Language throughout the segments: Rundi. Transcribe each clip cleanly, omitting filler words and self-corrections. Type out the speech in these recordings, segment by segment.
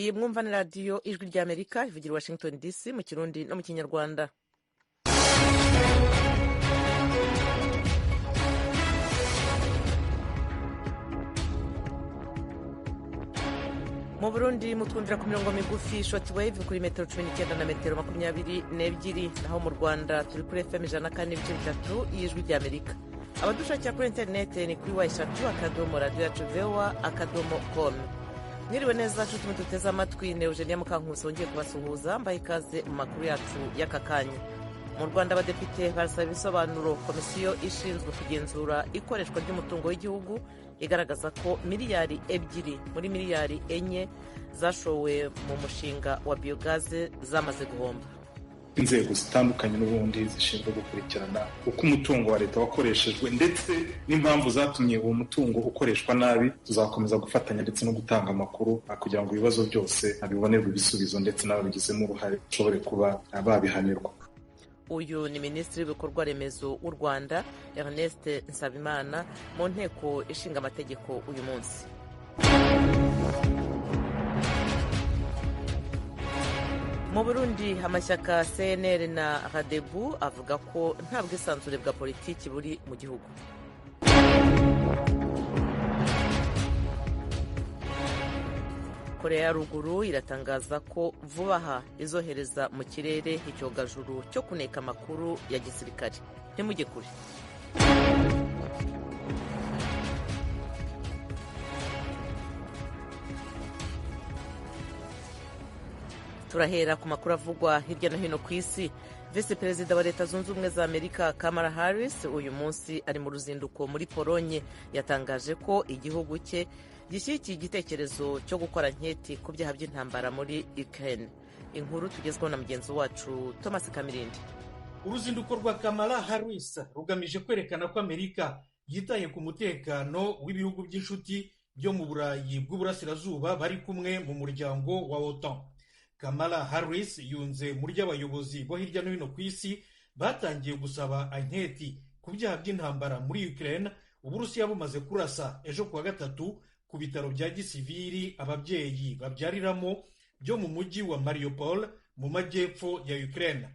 iyi mwumva ni radiyo ijwi ry'Amerika ivugira Washington DC mu Kirundi no mu Kinyarwanda. Mu Burundi mutwumvira ku mirongo migufi shortwave kuri metero 19 na metero 22, naho mu Rwanda turi kuri FM 104.3 y'ijwi ry'Amerika. Abadushakira kuri internet ni kuri wa@radio.voa.com. Mwiriwe neza nshuti muduteze amatwi, ne Eugenia Mukankusi wongeye kubasuhuza, mbaye ikaze mu makuru yacu y'aka kanya. Mu Rwanda abadepite barasaba ibisobanuro komisiyo ishinzwe kugenzura ikoreshwa ry'umutungo w'igihugu igaragaza ko miliyari 2 muri miliyari 4 zashowe mu mushinga wa biogaze zamaze guhomba. Inzego zitandukanye n'ubundi zishinzwe gukurikirana uko umutungo wa leta wakoreshejwe ndetse n'impamvu zatumye uwo mutungo ukoreshwa nabi, tuzakomeza gufatanya ndetse no gutanga amakuru kugira ngo ibibazo byose abibonerwe ibisubizo ndetse n'ababigizemo uruhare bashobore kuba babihanirwa. Uyu ni Minisitiri w'ibikorwa remezo w'u Rwanda Ernest Nsabimana mu nteko ishinga amategeko uyu munsi. Mu Burundi amashyaka CNL na Radebu avuga ko nta bwisanzure bwa politiki buri mu gihugu. Korea ya Ruguru iratangaza ko vuba aha izohereza mu kirere icyogajuru cyo kuneka amakuru ya gisirikare. Ntimujye kure. Turahera ku makuru avugwa hirya no hino ku isi. Vice Perezida wa Leta Zunze Ubumwe za Amerika Kamala Harris uyu munsi ari mu ruzinduko muri Polonye. Yatangaje ko igihugu cye gishyigikiye igitekerezo cyo gukora nketi ku byaha by'intambara muri Ukraine. Inkuru tugezweho na mugenzi wacu Thomas Kamirindi. Uruzinduko rwa Kamala Harris rugamije kwerekana ko Amerika yitaye ku mutekano w'ibihugu by'inshuti byo mu Burayi bw'Uburasirazuba bari kumwe mu muryango wa OTAN. Kamala Harris yunze muri abayobozi bo hirya no hino ku isi batangiye gusaba anketi ku byaha by'intambara muri Ukraine Uburusiya bumaze kurasa ejo kuwa gatatu ku bitaro bya gisivili ababyeyi babyariramo byo mu mujyi wa Mariupol mu majyepfo ya Ukraine.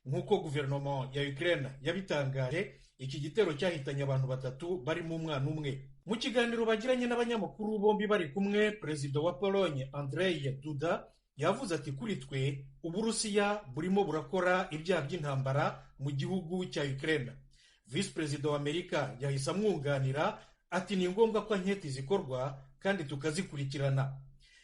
Nk'uko guverinoma ya Ukraine yabitangaje, iki gitero cyahitanye abantu 3 barimo umwana umwe. Mu kiganiro bagiranye n'abanyamakuru bombi bari kumwe, Perezida wa Pologne Andrzej Duda yavuze ati kuri twe Uburusiya burimo burakora ibyaha by'intambara mu gihugu cya Ukraine. Vice Perezida wa Amerika yahise amwunganira ati ni ngombwa ko anketi zikorwa kandi tukazikurikirana.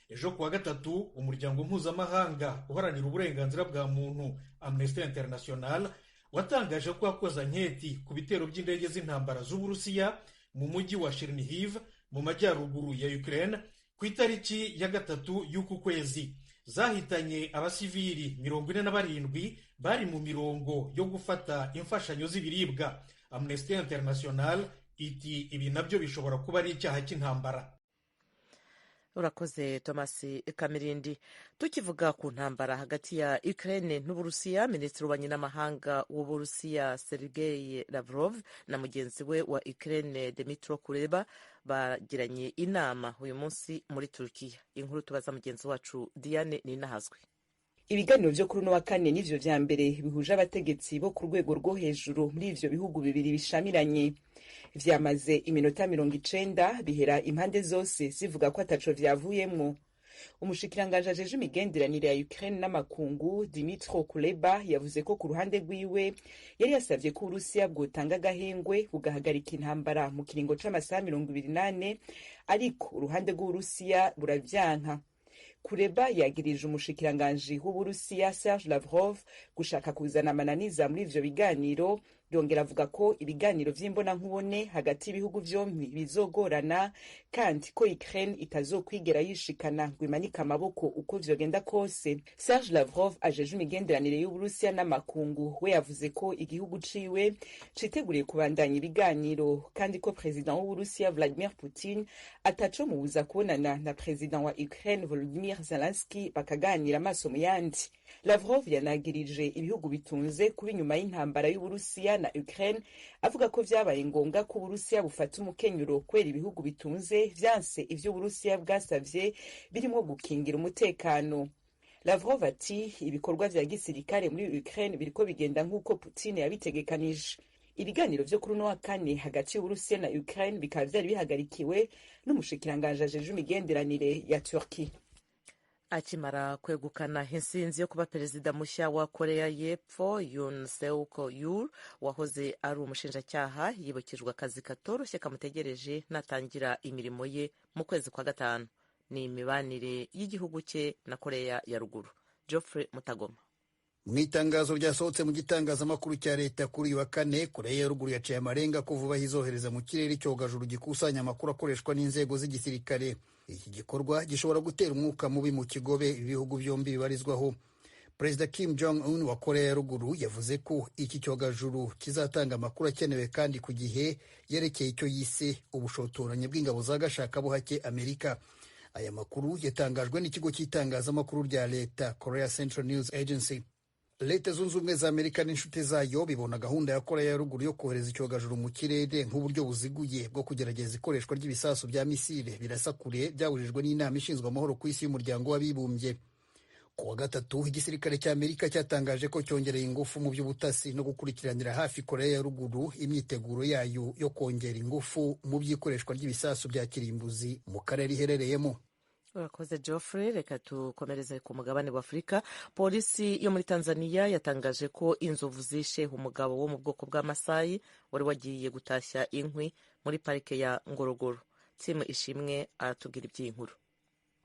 Ejo kuwa gatatu umuryango mpuzamahanga uharanira uburenganzira bwa muntu Amnesty International watangaje ko yakoze anketi ku bitero by'indege z'intambara z'Uburusiya mu mujyi wa Chernihiv mu majyaruguru ya Ukraine ku itariki ya 3 y'uku kwezi. Zahitanye abasivili 47 bari mu mirongo yo gufata imfashanyo z'ibiribwa. Amnesty International iti ibi nabyo bishobora kuba ari icyaha cy'intambara. Urakoze Thomas Kamirindi. Tukivuga ku ntambara hagati ya Ukraine n'Uburusiya, Minisitiri w'Ububanyi n'Amahanga w'Uburusiya Sergei Lavrov na mugenzi we wa Ukraine Dmytro Kuleba bagiranye inama uyu munsi muri Turkiya. Inkuru tubaza mugenzi wacu Diane Ninahazwe. Ibiganiro vyo kuri no wa kane nivyo vya mbere bihuje abategetsi bo ku rwego rwo hejuru muri ivyo bihugu bibiri bishamiranye. Vyamaze iminota 90 bihera impande zose zivuga ko ataco vyavuyemwo. Umushikiranganje ajeje imigenderanire ya Ukraine n'amakungu Dmytro Kuleba yavuze ko ku ruhande rwiwe yari yasavye ko Urusiya bwotanga agahengwe bugahagarika intambara mu kiringo c'amasaha 28, ariko uruhande rw'Urusiya buravyanka. Kuleba yagirije umushikiranganje w'Uburusiya Sergei Lavrov gushaka kuzana amananiza muri ivyo biganiro. Yongera avuga ko ibiganiro vy'imbona nkubone hagati y'ibihugu vyompi bizogorana kandi ko Ukraine itazokwigera yishikana ngo imanike amaboko uko vyogenda kose. Sergei Lavrov ajeje imigenderanire y'Uburusiya n'amakungu we yavuze ko igihugu ciwe citeguriye kubandanya ibiganiro kandi ko President w'Uburusiya Vladimir Putin ataco mubuza kubonana na President wa Ukraine Volodymyr Zelensky bakaganira amaso mu yandi. Lavrov yanagirije ibihugu bitunze kuba inyuma y'intambara y'Uburusiya na Ukraine, avuga ko vyabaye ngombwa ko Uburusiya bufata umukenyuro kubera ibihugu bitunze vyanse ivyo Uburusiya bwasavye birimwo gukingira umutekano. Lavrov ati ibikorwa vya gisirikare muri Ukraine biriko bigenda nk'uko Putin yabitegekanije. Ibiganiro vyo kuri uno wa kane hagati y'Uburusiya na Ukraine bikaba vyari bihagarikiwe n'umushikiranganji ajejwe imigenderanire ya Turkey. Akimara kwegukana intsinzi yo kuba perezida mushya wa Korea y'Epfo, Yoon Seuk Yeol wahoze ari umushinjacyaha yibukijwe akazi katoroshye kamutegereje natangira imirimo ye mu kwezi kwa gatanu. Ni imibanire y'igihugu cye na Korea ya ruguru. Geoffrey Mutagoma. Mu itangazo ryasohotse mu gitangazamakuru cya leta kuri uyu wa kane, Korea ya ruguru yaciye amarenga ko vuba hizohereza mu kirere icyogajuru gikusanya amakuru akoreshwa n'inzego z'igisirikare. Iki gikorwa gishobora gutera umwuka mubi mu kigobe ibihugu byombi bibarizwaho. Perezida Kim Jong-un wa Korea ya ruguru yavuze ko iki cyogajuru kizatanga amakuru akenewe kandi ku gihe yerekeye icyo yise ubushotoranyi bw'ingabo za gashakabuhake Amerika. Aya makuru yatangajwe n'ikigo cy'itangazamakuru rya leta Korea Central News Agency. Leta zunze ubumwe za Amerika n'inshuti zayo bibona gahunda ya Korea ya ruguru yo kohereza icyogajuru mu kirere nk'uburyo buziguye bwo kugerageza ikoreshwa ry'ibisasu bya misile birasa kure byabujijwe n'inama ishinzwe amahoro ku isi y'umuryango w'abibumbye. Ku wa gatatu, igisirikare cya Amerika cyatangaje ko cyongereye ingufu mu by'ubutasi no gukurikiranira hafi Korea ya ruguru imyiteguro yayo yo kongera ingufu mu by'ikoreshwa ry'ibisasu bya kirimbuzi mu karere iherereyemo. Urakoze Geoffrey. Reka tukomereze ku mugabane wa Afurika. Polisi yo muri Tanzania yatangaje ko inzovu zishe umugabo wo mu bwoko bwa Masai wari wagiye gutashya inkwi muri parike ya Ngorogoro. Tim Ishimwe aratubwira iby'inkuru.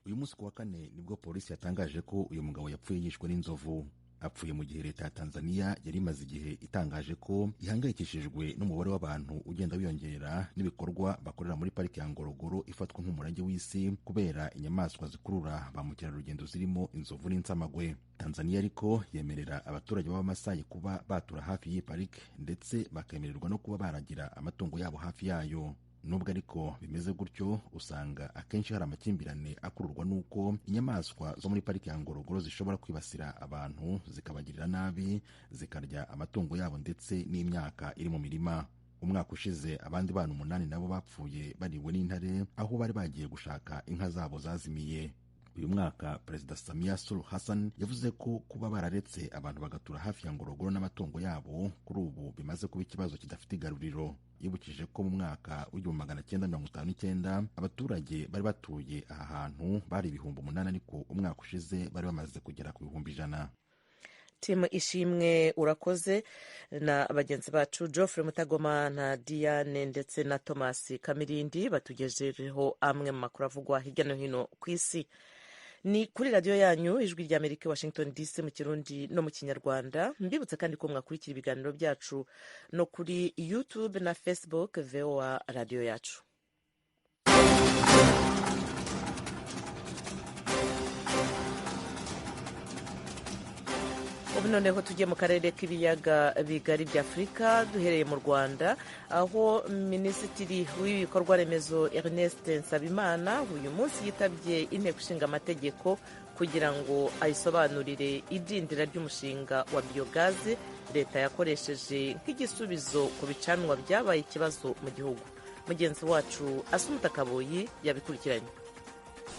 Uyu munsi ku wa kane nibwo polisi yatangaje ko uyu mugabo yapfuye yishwe n'inzovu. Apfuye mu gihe leta ya Tanzania yari imaze igihe itangaje ko ihangayikishijwe n'umubare w'abantu ugenda wiyongera n'ibikorwa bakorera muri pariki ya Ngorogoro ifatwa nk'umurage w'isi kubera inyamaswa zikurura ba mukerarugendo zirimo inzovu n'insamagwe. Tanzania ariko yemerera abaturage b'Abamasai kuba batura hafi y'iyi pariki ndetse bakemererwa no kuba baragira amatungo yabo hafi yayo. Nubwo ariko bimeze gutyo, usanga akenshi hari amakimbirane akururwa n'uko inyamaswa zo muri pariki ya Ngorogoro zishobora kwibasira abantu zikabagirira nabi, zikarya amatungo yabo ndetse n'imyaka iri mu mirima. Umwaka ushize abandi bana 8 nabo bapfuye bariwe n'intare aho bari bagiye gushaka inka zabo zazimiye. Uyu mwaka Perezida Samia Suluhu Hassan yavuze ko kuba bararetse abantu bagatura hafi ya Ngorogoro n'amatungo yabo kuri ubu bimaze kuba ikibazo kidafite igaruriro. Yibukije ko mu mwaka w'1959 abaturage bari batuye aha hantu bari 8,000 ariko umwaka ushize bari bamaze kugera ku 100,000. Tim Ishimwe urakoze, na bagenzi bacu Geoffrey Mutagoma na Diane ndetse na Thomas Kamirindi batugejejeho amwe mu makuru avugwa hirya no hino ku isi. Ni kuri radio yanyu Ijwi rya Amerika Washington DC mu Kirundi no mu Kinyarwanda. Mbibutse kandi ko mwakurikira ibiganiro byacu no kuri YouTube na Facebook VOA radio yacu. Ubu noneho tugiye mu karere k'ibiyaga bigari bya Afurika, duhereye mu Rwanda aho Minisitiri w'ibikorwa remezo Ernest Nsabimana uyu munsi yitabye inteko ishinga amategeko kugira ngo ayisobanurire idindira ry'umushinga wa biogaze leta yakoresheje nk'igisubizo ku bicanwa byabaye ikibazo mu gihugu. Mugenzi wacu Asumuta Kaboyi yabikurikiranye.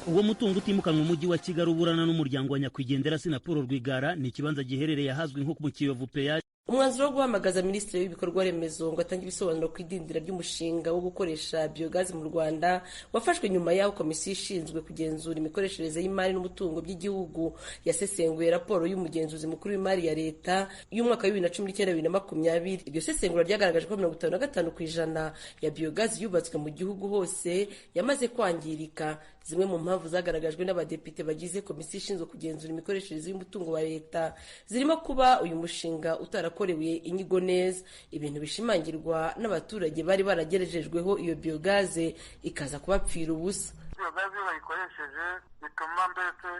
Uwo mutungo utimukanwa mu mujyi wa Kigali uburana n'umuryango wa nyakwigendera Paul Rwigara ni ikibanza giherereye ahazwi nko mu Kiyovu Peya. Umwanzuro wo guhamagaza Minisitiri w'ibikorwa remezo ngo atange ibisobanuro ku idindira ry'umushinga wo gukoresha biogazi mu Rwanda wafashwe nyuma y'aho komisiyo ishinzwe kugenzura imikoreshereze y'imari n'umutungo by'igihugu yasesenguye raporo y'umugenzuzi mukuru w'imari ya leta y'umwaka wa 2019-2020. Iryo sesengura ryagaragaje ko 55% ya biogazi yubatswe mu gihugu hose yamaze kwangirika. Zimwe mu mpamvu zagaragajwe n'abadepite bagize komisiyo ishinzwe kugenzura imikoreshereze y'umutungo wa leta zirimo kuba uyu mushinga utarakorewe inyigo neza, ibintu bishimangirwa n'abaturage bari baragerejejweho iyo biogaze ikaza kubapfira ubusa. Biogaze bayikoresheje bituma mbese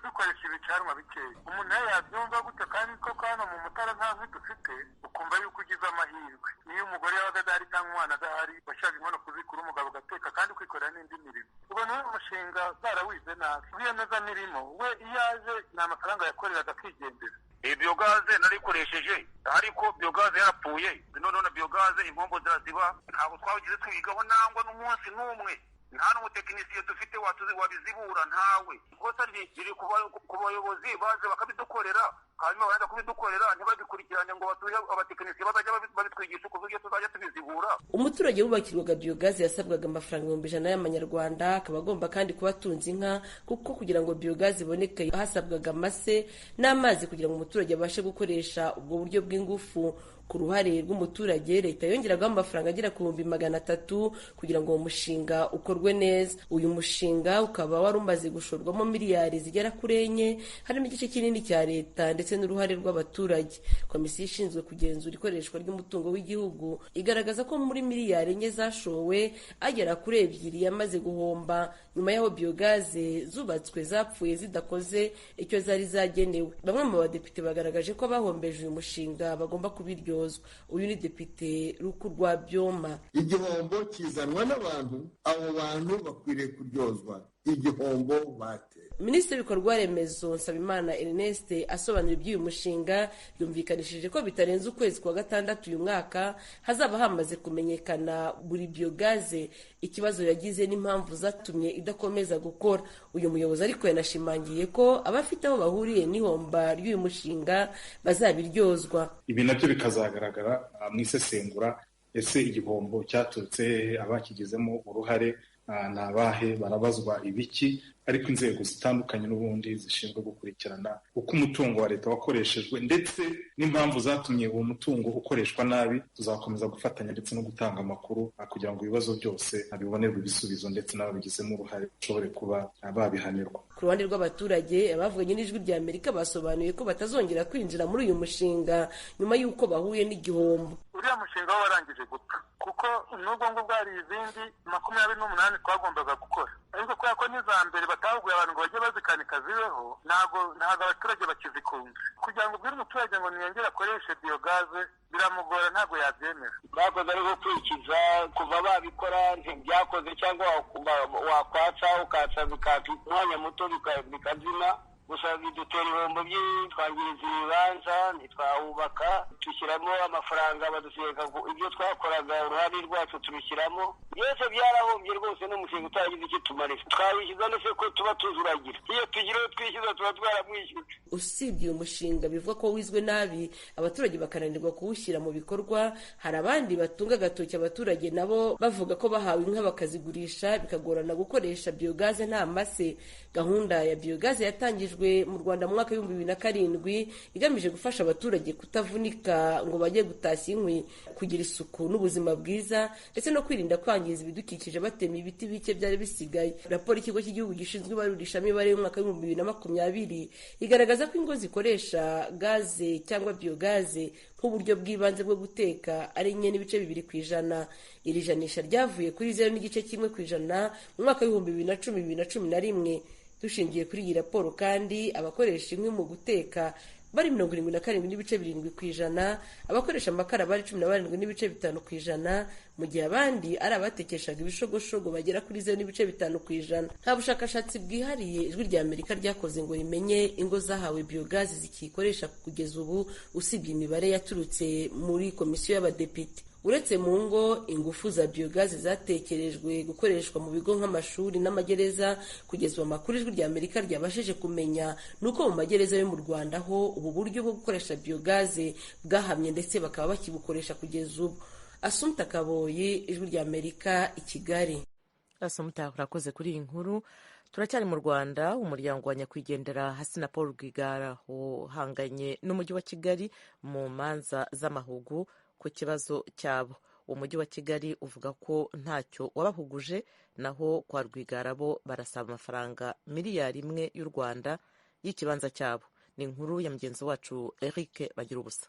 dukoresha ibicanwa bikeya. Umuntu yabyumva gute kandi koko hano mu Mutara nta nkwi dufite, ukumva yuko ugize amahirwe. Niyo umugore yabaga adahari cyangwa umwana adahari, bashaka inkono kuzikura umugabo gateka kandi kwikorera n'indi mirimo ubona uyu mushinga barawize nabi rwiyemezamirimo we iyo aje ni amafaranga yakoreraga akigendera. Biyogaze narikoresheje ariko biyogaze yarapfuye none na biyogaze impombo ziraziba ntabwo twagize twigaho nangwa n'umunsi n'umwe nta n'umutekinisiye dufite wabizibura ntawe. Ikosa riri ku bayobozi baje bakabidukorera hanyuma baza kubidukorera ntibabikurikirane ngo batuye abatekinisiye bazajya babitwigisha uko uburyo tuzajya tubizibura. Umuturage wubakirwaga biyogaze yasabwaga amafaranga 100,000 y'amanyarwanda, akaba agomba kandi kuba atunze inka kuko kugira ngo biyogaze iboneke hasabwaga amase n'amazi kugira ngo umuturage abashe gukoresha ubwo buryo bw'ingufu. Ku ruhare rw'umuturage leta yongeragaho amafaranga agera ku 300,000 kugira ngo uwo mushinga ukorwe neza. Uyu mushinga ukaba wari umaze gushorwamo miliyari zigera kuri 4 harimo igice kinini cya leta ndetse n'uruhare rw'abaturage. Komisiyo ishinzwe kugenzura ikoreshwa ry'umutungo w'igihugu igaragaza ko muri miliyari 4 zashowe agera kuri 2 yamaze guhomba nyuma y'aho biyogaze zubatswe zapfuye zidakoze icyo zari zagenewe. Bamwe mu badepite bagaragaje ko bahombeje uyu mushinga bagomba kubiryo. Uyu ni Depite Rukurwabyoma. Igihombo kizanwa n'abantu, abo bantu bakwiriye kuryozwa igihombo bate. Minisitiri w'ibikorwa remezo Nsabimana Ernest asobanura iby'uyu mushinga yumvikanishije ko bitarenze ukwezi kwa 6 uyu mwaka hazaba hamaze kumenyekana buri biyogaze ikibazo yagize n'impamvu zatumye idakomeza gukora. Uyu muyobozi ariko yanashimangiye ko abafite aho bahuriye n'ihomba ry'uyu mushinga bazabiryozwa. Ibi nabyo bikazagaragara mu isesengura, ese igihombo cyaturutse abakigizemo uruhare ni abahe, barabazwa ibiki, ariko inzego zitandukanye n'ubundi zishinzwe gukurikirana uko umutungo wa leta wakoreshejwe ndetse n'impamvu zatumye uwo mutungo ukoreshwa nabi. Tuzakomeza gufatanya ndetse no gutanga amakuru kugira ngo ibibazo byose bibonerwe ibisubizo ndetse n'ababigizemo uruhare bashobore kuba babihanirwa. Ku ruhande rw'abaturage abavuganye n'Ijwi rya Amerika basobanuye ko batazongera kwinjira muri uyu mushinga nyuma y'uko bahuye n'igihombo. Uriya mushinga warangije gupfa kuko nubwo ngo bwari izindi 28 twagombaga gukora, ariko kubera ko n'iza mbere batahuguye abantu ngo bajye bazikanika zibeho ntabwo abaturage bakizikunda. Kugira ngo ubwire umuturage ngo niyongere akoreshe biyogaze biramugora, ntabwo yabyemera. Bakoze ari gukurikiza kuva babikora ntibyakoze cyangwa wakwatsa ukatsa bikaka umwanya muto bikazima. Gusa bidutera ibihombo twangiriza ibibanza ntitwahubaka, dushyiramo amafaranga baduseka ibyo twakoraga uruhare rwacu tubishyiramo, byose byarahombye rwose n'umushinga utagize icyo tumarira. Twabishyiza ndetse ko tuba tuzuragira, iyo tugira uwo twishyuza tuba twaramwishyuye. Usibye uyu mushinga bivuga ko wizwe nabi abaturage bakananirwa kuwushyira mu bikorwa, hari abandi batunga agatoki abaturage nabo bavuga ko bahawe inka bakazigurisha bikagorana gukoresha biyogaze nta mase. Gahunda ya biyogaze yatangijwe mu Rwanda mu mwaka wa 2007 igamije gufasha abaturage kutavunika ngo bajye gutashya inkwi, kugira isuku n'ubuzima bwiza ndetse no kwirinda kwangiza ibidukikije batema ibiti bike byari bisigaye. Raporo y'ikigo cy'igihugu gishinzwe ibarurishamibare y'umwaka wa 2020 igaragaza ko ingo zikoresha gaze cyangwa biyogaze nk'uburyo bw'ibanze bwo guteka ari 4.2%. Iri janisha ryavuye kuri 0.1% mu mwaka wa 2010-2011. Dushingiye kuri iyi raporo kandi abakoresha inkwi mu guteka bari 77.7%, abakoresha amakara bari 17.5%, mu gihe abandi ari abatekeshaga ibishogoshogo bagera kuri 0.5%. Nta bushakashatsi bwihariye Ijwi rya Amerika ryakoze ngo rimenye ingo zahawe biyogazi zikikoresha kugeza ubu, usibye imibare yaturutse muri komisiyo y'abadepite. Uretse mu ngo, ingufu za biyogazi zatekerejwe gukoreshwa mu bigo nk'amashuri n'amagereza. Kugeza amakuru Ijwi rya Amerika ryabashije kumenya nuko mu magereza yo mu Rwanda ho ubu buryo bwo gukoresha biyogazi bwahamye ndetse bakaba bakibukoresha kugeza ubu. Asumta Kaboyi, Ijwi rya Amerika, i Kigali. Asumta, urakoze kuri iyi nkuru. Turacyari mu Rwanda. Umuryango wa nyakwigendera Hasina Paul Rwigara uhanganye n'umujyi wa Kigali mu manza z'amahugu ku kibazo cyabo. Umujyi wa Kigali uvuga ko ntacyo wabahuguje, naho kwa Rwigara bo barasaba amafaranga miliyari 1 y'u Rwanda y'ikibanza cyabo. Ni inkuru ya mugenzi wacu Eric Bagirubusa.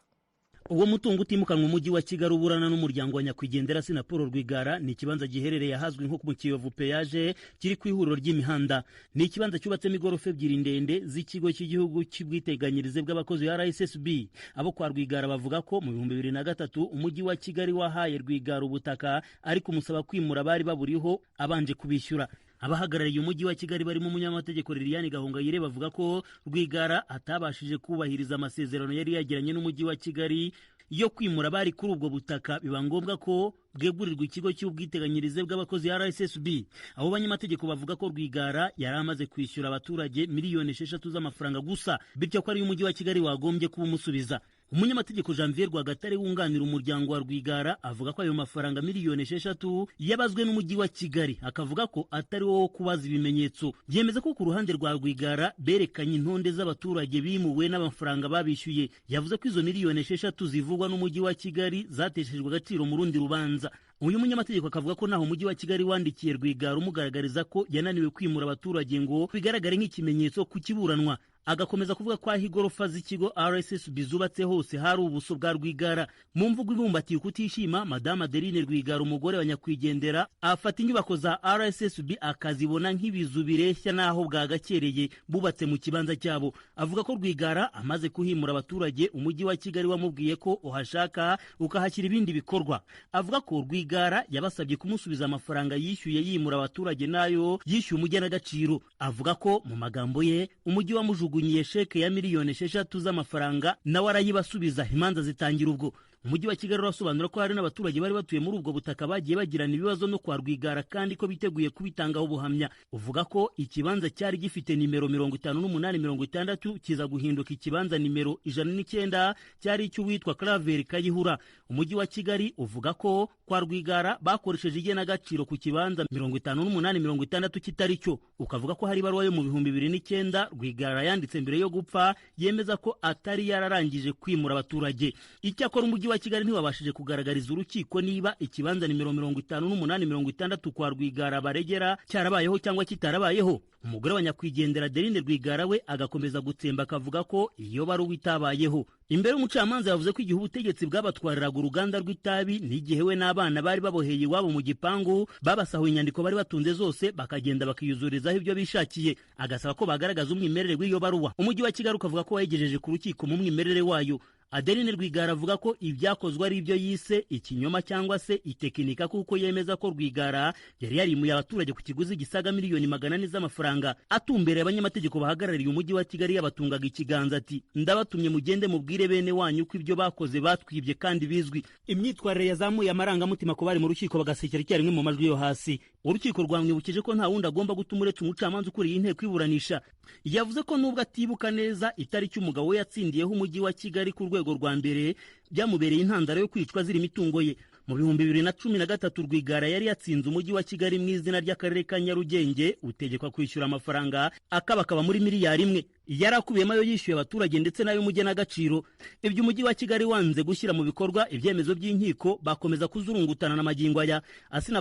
uwo mutungo utimukanwa umujyi wa Kigali uburana n'umuryango wa nyakwigendera Paul Rwigara ni ikibanza giherereye ahazwi nko mu Kiyovu Peyaje kiri ku ihuriro ry'imihanda. Ni ikibanza cyubatsemo igorofa ebyiri ndende z'ikigo cy'igihugu cy'ubwiteganyirize bw'abakozi ya RSSB. Abo kwa Rwigara bavuga ko mu 2003 umujyi wa Kigali wahaye Rwigara ubutaka ariko umusaba kwimura bari baburiho abanje kubishyura. Abahagarariye umujyi wa Kigali barimo umunyamategeko Liliane Gahongayire bavuga ko Rwigara atabashije kubahiriza amasezerano yari yagiranye n'umujyi wa Kigali yo kwimura bari kuri ubwo butaka, biba ngombwa ko bwegurirwa ikigo cy'ubwiteganyirize bw'abakozi ya RSSB. Abo banyamategeko bavuga ko Rwigara yari amaze kwishyura abaturage miliyoni 6 z'amafaranga gusa, bityo ko ari umujyi wa Kigali wagombye kubumusubiza. Umunyamategeko Janvier Rwagatare wunganira umuryango wa Rwigara avuga ko ayo mafaranga miliyoni 6 yabazwe n'umujyi wa Kigali, akavuga ko atari wo kubaza ibimenyetso. Yemeza ko ku ruhande rwa Rwigara berekanye intonde z'abaturage bimuwe n'amafaranga babishyuye. Yavuze ko izo miliyoni 6 zivugwa n'umujyi wa Kigali zateshejwe agaciro mu rundi rubanza. Uyu munyamategeko akavuga ko naho umujyi wa Kigali wandikiye Rwigara umugaragariza ko yananiwe kwimura abaturage ngo bigaragare nk'ikimenyetso ku kiburanwa. Agakomeza kuvuga ko aho igorofa z'ikigo RSSB zubatse hose hari ubuso bwa Rwigara. Mu mvugo ibumbatiye kutishima, Madame Adeline Rwigara umugore wa nyakwigendera afata inyubako za RSSB akazibona nk'ibizu bireshya naho bwagakereye bubatse mu kibanza cyabo. Avuga ko Rwigara amaze kuhimura abaturage umujyi wa Kigali wamubwiye ko uhashaka ukahashyira ibindi bikorwa. Avuga ko Rwigara yabasabye kumusubiza amafaranga yishyuye yimura abaturage nayo yishyuye umugenagaciro. Avuga ko mu magambo ye umujyi wamujugunyiye sheke ya miliyoni 6 z'amafaranga nawe arayibasubiza, imanza zitangira ubwo. Umujyi wa Kigali urasobanura ko hari n'abaturage bari batuye muri ubwo butaka bagiye bagirana ibibazo no kwa Rwigara kandi ko biteguye kubitangaho ubuhamya. Uvuga ko ikibanza cyari gifite nimero 5860 kiza guhinduka ikibanza nimero 109 cyari icy'uwitwa Claver Kayihura. Umujyi wa Kigali uvuga ko kwa Rwigara bakoresheje igenagaciro ku kibanza 5860 kitari cyo. Ukavuga ko hari baruwa yo mu 2009 Rwigara yanditse mbere yo gupfa yemeza ko atari yararangije kwimura abaturage. Icyakora umujyi wa Kigali ntiwabashije kugaragariza urukiko niba ikibanza nimero 5860 kwa Rwigara baregera cyarabayeho cyangwa kitarabayeho. Umugore wa nyakwigendera Adeline Rwigara we agakomeza gutsemba akavuga ko iyo baruwa itabayeho. Imbere umucamanza yavuze ko igihe ubutegetsi bwabatwariraga uruganda rw'itabi n'igihe we n'abana bari baboheye iwabo mu gipangu babasahuye inyandiko bari batunze zose bakagenda bakiyuzurizaho ibyo bishakiye. Agasaba ko bagaragaza umwimerere w'iyo baruwa. Umujyi wa Kigali ukavuga ko wayigejeje ku rukiko mu mwimerere wayo. Adeline Rwigara avuga ko ibyakozwe ari ibyo yise ikinyoma cyangwa se itekinika, kuko yemeza ko Rwigara yari yarimuye abaturage ku kiguzi gisaga miliyoni 400 z'amafaranga. Atumbereye abanyamategeko bahagarariye umujyi wa Kigali yabatungaga ikiganza ati ndabatumye mugende mubwire bene wanyu ko ibyo bakoze batwibye kandi bizwi. Imyitwarire yazamuye amarangamutima ko bari mu rukiko bagasekera icyarimwe mu majwi yo hasi. Urukiko rwamwibukije ko nta wundi agomba gutuma uretse umucamanza ukuriye inteko iburanisha. Yavuze ko nubwo atibuka neza itariki umugabo we yatsindiyeho umujyi wa Kigali ku rwego rwa mbere byamubereye intandaro yo kwicwa ziri imitungo ye. Mu 2013 Rwigara yari yatsinze umujyi wa Kigali mu izina ry'akarere ka Nyarugenge utegekwa kwishyura amafaranga akabakaba muri miliyari 1. Yari akubiyemo ayo yishyuye abaturage ndetse n'ayo umugenagaciro. Ibyo umujyi wa Kigali wanze gushyira mu bikorwa ibyemezo by'inkiko bakomeza kuzurungutana na magingo aya.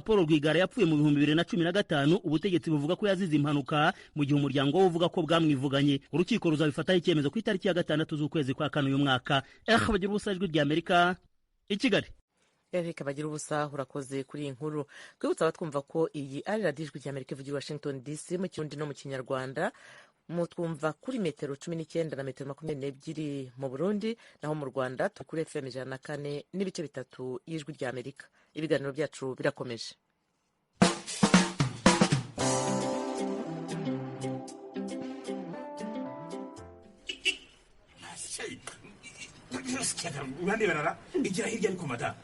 Paul Rwigara yapfuye mu 2015 ubutegetsi buvuga ko yazize impanuka mu gihe umuryango we uvuga ko bwamwivuganye. Urukiko ruzabifataho icyemezo ku itariki ya 6 z'ukwezi kwa kane uyu mwaka. Bagira ubusa ijwi ry'Amerika i Kigali. Eric Bagira ubusa urakoze kuri iyi nkuru. Twibutsa abatwumva ko iyi ari radiyo ijwi ry'Amerika ivugira Washington DC mu Kirundi no mu Kinyarwanda. Mutwumva kuri metero 19 na metero 22 mu Burundi, naho mu Rwanda tukuri FM 104 n'ibice bitatu y'ijwi ry'Amerika. Ibiganiro byacu birakomeje. Urande barara igira hirya ariko mata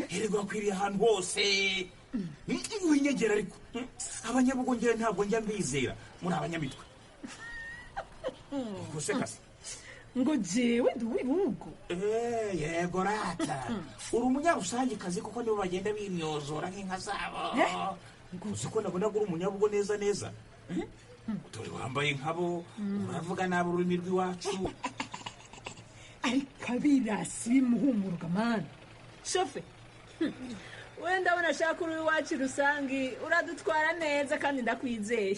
herego akwiriye ahantu hose winyegera ariko abanyabugongera ntabwo njya mbizera muri abanyamitwe gusekase ngo jewe ndi uw'ibihugu yego rata uri umunyarusange kazi kuko nibo bagenda bimyozora nk'inka zabo uzi ko nabona uri umunyabugo neza neza dore wambaye nkabo uravuga nabi ururimi rw'iwacu ariko abirasi bimuhumuruka mani shofe wenda unashaka uri iwacu rusangi uradutwara neza kandi ndakwizeye.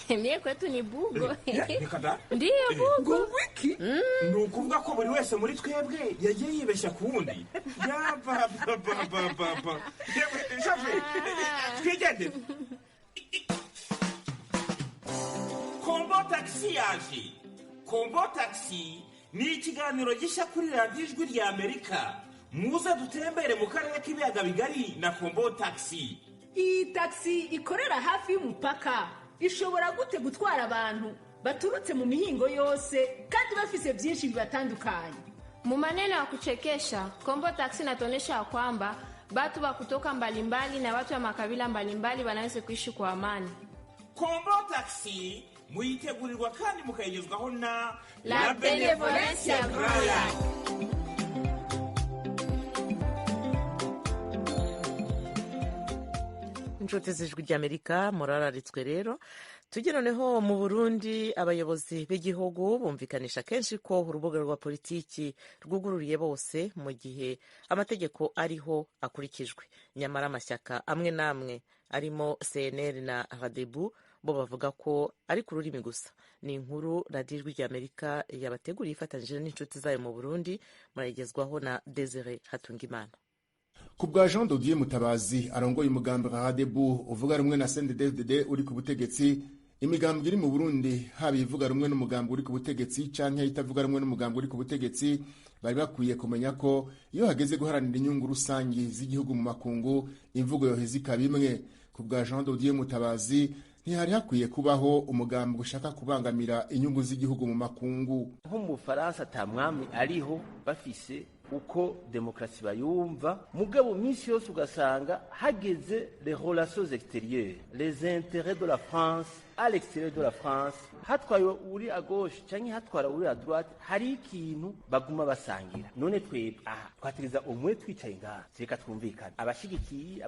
Mie kwetu ni Bugo. Ndiyo Bugo. Wiki? Ni ukuvuga ko buri wese muri twebwe yagiye yibeshya ku wundi. Baba. Shafe, twigende. Kombo taxi yaje. Kombo taxi ni ikiganiro gishya kuri radiyo ijwi rya Amerika. Muze dutembere mu karere k'ibiyaga bigari na Kombo taxi. Iyi taxi ikorera hafi y'umupaka. Ishobora gute gutwara abantu baturutse mu mihingo yose kandi bafise byinshi bibatandukanye. Mu maneno ya kuchekesha, Kombo taxi inatuonyesha kwamba watu wa kutoka mbalimbali na watu wa makabila mbalimbali wanaweza kuishi kwa amani. Kombo taxi muyitegurirwa kandi mukayigezwaho na La Benevolencia Royal. inshuti z'ijwi ry'Amerika murararitswe rero tujye noneho mu Burundi. Abayobozi b'igihugu bumvikanisha kenshi ko urubuga rwa politiki rwugururiye bose mu gihe amategeko ariho akurikijwe, nyamara amashyaka amwe n'amwe arimo CNL na Radebu bo bavuga ko ari ku rurimi gusa. Ni inkuru radiyo ijwi ry'Amerika yabateguriye ifatanyije n'inshuti zayo mu Burundi, murayigezwaho na Desire Hatungimana. Ku bwa Jean Dodier Mutabazi arongoye umugambi Radebu uvuga rumwe na CNDD-FDD uri ku butegetsi, imigambi iri mu Burundi haba ivuga rumwe n'umugambi uri ku butegetsi canke itavuga rumwe n'umugambi uri ku butegetsi, bari bakwiye kumenya ko iyo hageze guharanira inyungu rusangi z'igihugu mu makungu imvugo yoheza ikaba imwe. Ku bwa Jean Dodier Mutabazi ntihari hakwiye kubaho umugambi ushaka kubangamira inyungu z'igihugu mu makungu. Nko mu Faransa ata mwami ariho bafise uko demokrasi bayumva, mugabo minsi yose ugasanga hageze les relations extérieures, les intérêts de la France à l'extérieur de la France, hatwaye uri à gauche canke hatwara uri à droite, hari ikintu baguma basangira. None twebwe twategeza umwe twicaye ngaha reka twumvikana, abashigikiye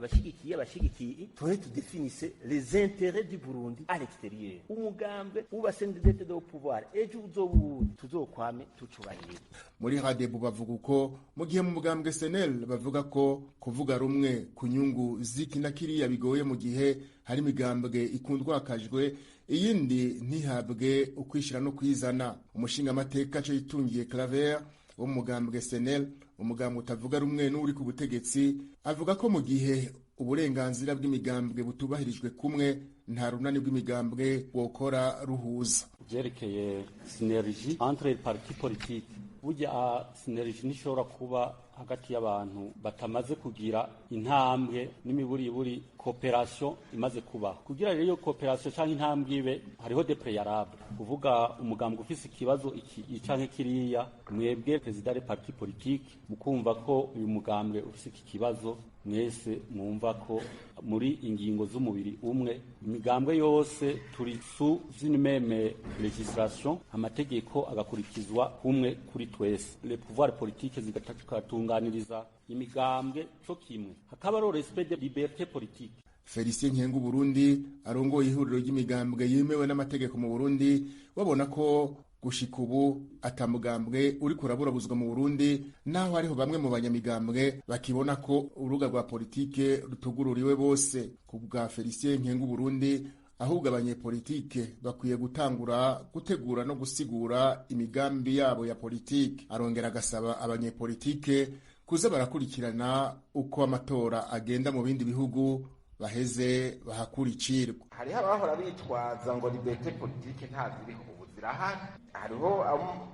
tore tudefinisse les intérêts du Burundi à l'extérieur. Umugambe uba CNDD au pouvoir ejo uzobundi tuzokwame tucubahiriza. Muri Radebu bavuga uko mu gihe mu mugambwe CNL bavuga ko kuvuga rumwe ku nyungu ziki na kiriya bigoye mu gihe hari imigambwe ikundwakajwe iyindi ntihabwe ukwishira no kwizana. Umushinga amateka cyo yitungiye Claver wo mu mugambwe CNL, umugambwe utavuga rumwe n'uri ku butegetsi, avuga ko mu gihe uburenganzira bw'imigambwe butubahirijwe kumwe nta runani rw'imigambwe wokora ruhuza. Byerekeye synergie entre les partis politiques, burya synergie nishobora kuba hagati y'abantu batamaze kugira intambwe n'imiburiburi cooperation imaze kuba. Kugira rero cooperation cyangwa intambwe ibe hariho de préalable, kuvuga umugambwe ufise ikibazo iki canke kiriya, mwebwe president des partis politiques mukumva ko uyu mugambwe ufise iki kibazo, mwese mwumva ko muri ingingo z'umubiri umwe, imigambwe yose turi sous une même legislation, amategeko agakurikizwa umwe kuri twese. Les pouvoirs politiques zigatatunganiriza imigambwe cyo kimwe, hakaba respect de liberté politique. Felicien Nkengu Burundi arongoye ihuriro ry'imigambwe yemewe n'amategeko mu Burundi, wabona ko gushika ubu atamugambwe uri kuraburabuzwa mu Burundi, naho hariho bamwe mu banyamigambwe bakibona ko urubuga rwa politike rutugururiwe bose. Ku bwa Felicien Nkengu Burundi, ahubwo abanyepolitike bakwiye gutangura gutegura no gusigura imigambi yabo ya politike. Arongera agasaba abanyepolitike kuza barakurikirana uko amatora agenda mu bindi bihugu baheze bahakurikirwa. Hariho abahora bitwaza ngo liberté politique ntaziriho, ubu zirahari. Hariho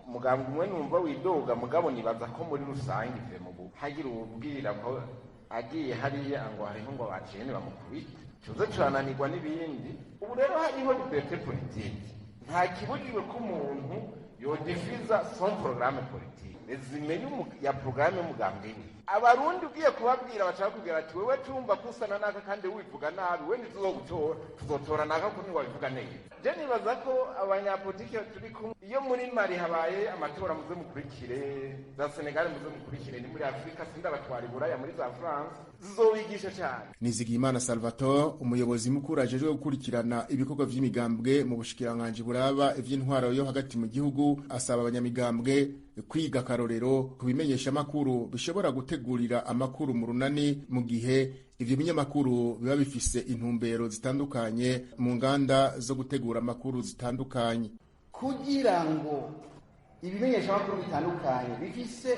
umugambwe umwe numva widoga, mugabo nibaza ko muri rusange ive mu bubu hagira ubwira ko agiye hariya ngo hariho ngo bacene bamukubita, tuze turananirwa n'ibindi. Ubu rero hariho liberté politique, nta kibujijwe ko umuntu yodifiza son programme politique, resume ya programme y'umugambwe we. Abarundi ugiye kubabwira bashaka kugira ati wewe tumva kusana naka kandi wivuga nabi, we ntizogutora, tuzotora naka ko niwabivuga neza. Je nibaza ko abanyapolitike turi kumwe, iyo muri Mali habaye amatora muze mukurikire, za Senegal muze mukurikire, ni muri Afrika sindabatwara Buraya muri za France zizobigisha cyane. Nizigimana Salvatore, umuyobozi mukuru ajejwe gukurikirana ibikorwa vy'imigambwe mu bushikiranganje buraba ivy'intwaro yo hagati mu gihugu, asaba abanyamigambwe kwiga akarorero ku bimenyesha amakuru bishobora gutegurira amakuru mu runani mu gihe ivyo binyamakuru biba bifise intumbero zitandukanye mu nganda zo gutegura amakuru zitandukanye. Kugira ngo ibimenyesha amakuru bitandukanye bifise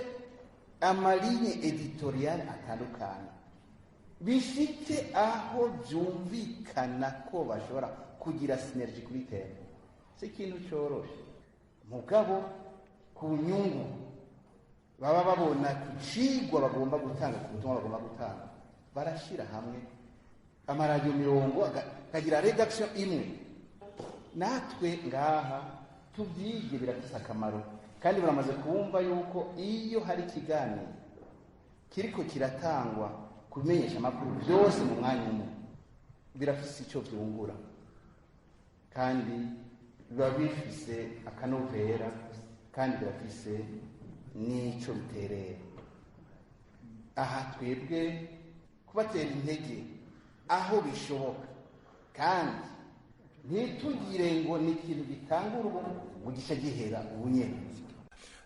amalinye editorial atandukanye, bifite aho byumvikana ko bashobora kugira synergie kuri terre, si ikintu coroshe. Mugabo ku nyungu baba babona ku cigwa bagomba gutanga, ku butumwa bagomba gutanga, barashira hamwe amaradiyo 10 akagira redaction imwe. Natwe ngaha tubyige birafise akamaro, kandi baramaze kumva yuko iyo hari ikiganiro kiriko kiratangwa kumenyesha amakuru byose mu mwanya umwe, birafise icyo byungura kandi biba bifise akanovera, kandi birafise n'icyo biterera. Aha twebwe kubatera intege aho bishoboka, kandi ntitugire ngo ni ikintu gitangura ubu ngo gice gihera ubunyene.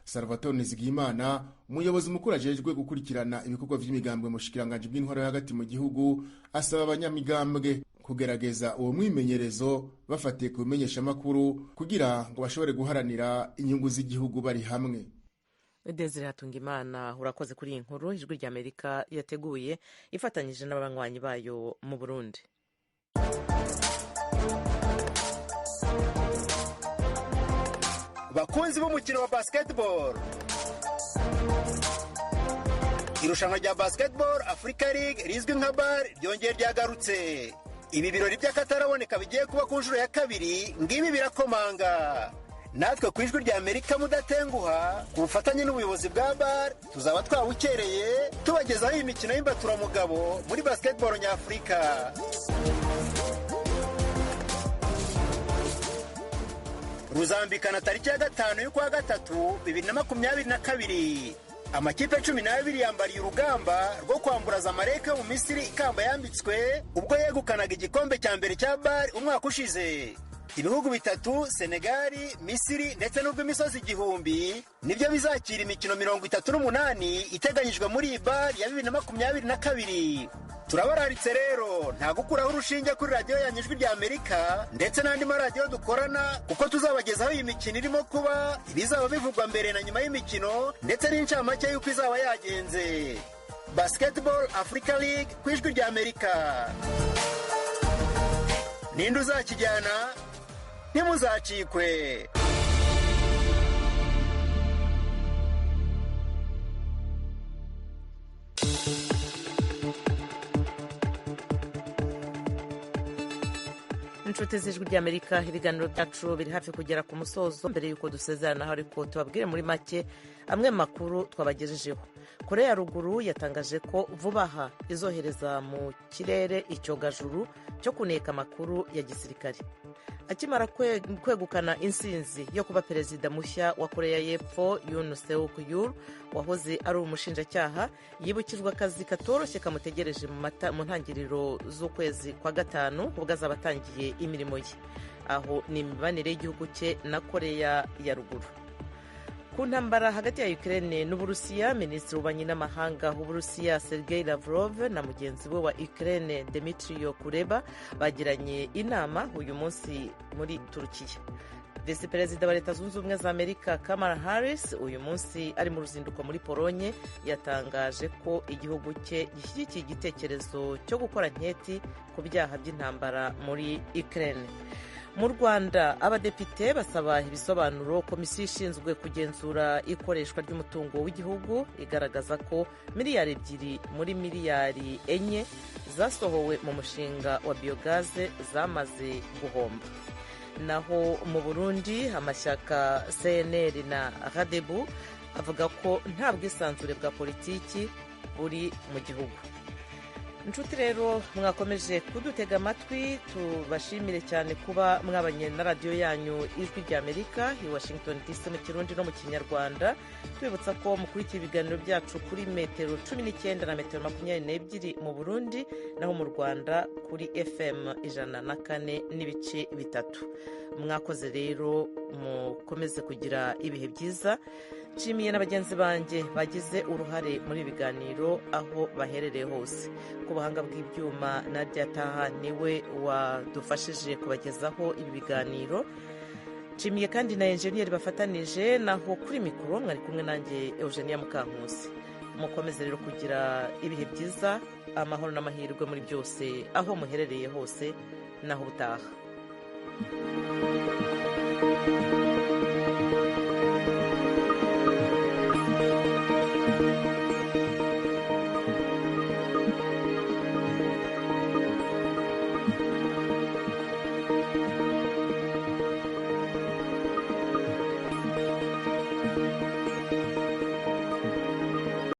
Salvatore Nizigiyimana, umuyobozi mukuru ajejwe gukurikirana ibikorwa vy'imigambwe mu bushikiranganji bw'intwaro yo hagati mu gihugu, asaba abanyamigambwe kugerageza uwo mwimenyerezo bafatiye ku bimenyesha amakuru kugira ngo bashobore guharanira inyungu z'igihugu bari hamwe. Desire Hatungimana, urakoze kuri iyi nkuru Ijwi ry'Amerika yateguye ifatanyije n'abanywanyi bayo mu Burundi. Bakunzi b'umukino wa basketball, irushanwa rya Basketball Africa League rizwi nka BAL ryongeye ryagarutse. Ibi birori by'akataraboneka bigiye kuba ku nshuro ya kabiri, ngibi birakomanga. Natwe ku Ijwi ry'Amerika mudatenguha, ku bufatanye n'ubuyobozi bwa BAL, tuzaba twawukereye tubagezaho imikino y'imbaturaramugabo muri basketball nyafurika. Ruzambikana tariki ya 5 y'ukwa gatatu 2022. Amakipe 12 yambariye urugamba rwo kwamburaza Zamalek mu Misiri ikamba yambitswe ubwo yegukanaga igikombe cya mbere cya BAL umwaka ushize. Ibihugu bitatu, Senegal, Misiri ndetse n'ubw'imisozi igihumbi, nibyo bizakira imikino 38 iteganyijwe muri BAL ya 2022. Turabararitse rero nta gukuraho urushinge kuri radio ya Ijwi ry'Amerika ndetse n'andi maradiyo dukorana, kuko tuzabagezaho iyi mikino irimo kuba, ibizaba bivugwa mbere na nyuma y'imikino ndetse n'incamake y'uko izaba yagenze. Basketball Africa League ku Ijwi ry'Amerika. Ninde uzakijyana? Ntimuzacikwe. inshuti z'Ijwi ry'Amerika, ibiganiro byacu biri hafi kugera ku musozo. Mbere y'uko dusezeranaho ariko tubabwire muri make amwe makuru twabagejejeho. Korea ya ruguru yatangaje ko vuba aha izohereza mu kirere icyogajuru cyo kuneka amakuru ya gisirikare. Akimara kwegukana insinzi yo kuba perezida mushya wa Korea y'Epfo, Yoon Seok Yeol, wahoze ari umushinjacyaha, yibukijwe akazi katoroshye kamutegereje mu ntangiriro z'ukwezi kwa gatanu ubwo azaba atangiye imirimo ye. Aho ni imibanire y'igihugu cye na Korea ya ruguru. Ku ntambara hagati ya Ukraine n'Uburusiya, Minisitiri w'Ububanyi n'Amahanga w'Uburusiya Sergei Lavrov na mugenzi we wa Ukraine Dmytro Kuleba bagiranye inama uyu munsi muri Turukiya. Visi Perezida wa Leta Zunze Ubumwe za Amerika Kamala Harris uyu munsi ari mu ruzinduko muri Polonye yatangaje ko igihugu cye gishyigikiye igitekerezo cyo gukora nketi ku byaha by'intambara muri Ukraine. Mu Rwanda, abadepite basaba ibisobanuro komisiyo ishinzwe kugenzura ikoreshwa ry'umutungo w'igihugu igaragaza ko miliyari 2 muri miliyari 4 zasohowe mu mushinga wa biogaze zamaze guhomba. Naho mu Burundi, amashyaka CNL na Radebu avuga ko nta bwisanzure bwa politiki buri mu gihugu. Inshuti rero, mwakomeje kudutega amatwi, tubashimire cyane kuba mwabanye na radiyo yanyu Ijwi ry'Amerika i Washington DC mu Kirundi no mu Kinyarwanda. Twibutsa ko mukurikira ibiganiro byacu kuri metero 19 na metero 22 mu Burundi, naho mu Rwanda kuri FM 104.3. Mwakoze rero, mukomeze kugira ibihe byiza. nshimiye na bagenzi banjye bagize uruhare muri ibi biganiro aho baherereye hose. Ku buhanga bw'ibyuma Nadia Taha niwe wadufashije kubagezaho ibi biganiro. Nshimiye kandi na enjeniyeri bafatanije, naho kuri mikoro mwari kumwe nanjye Eugenia Mukankusi. Mukomeze rero kugira ibihe byiza, amahoro n'amahirwe muri byose aho muherereye hose, naho ubutaha.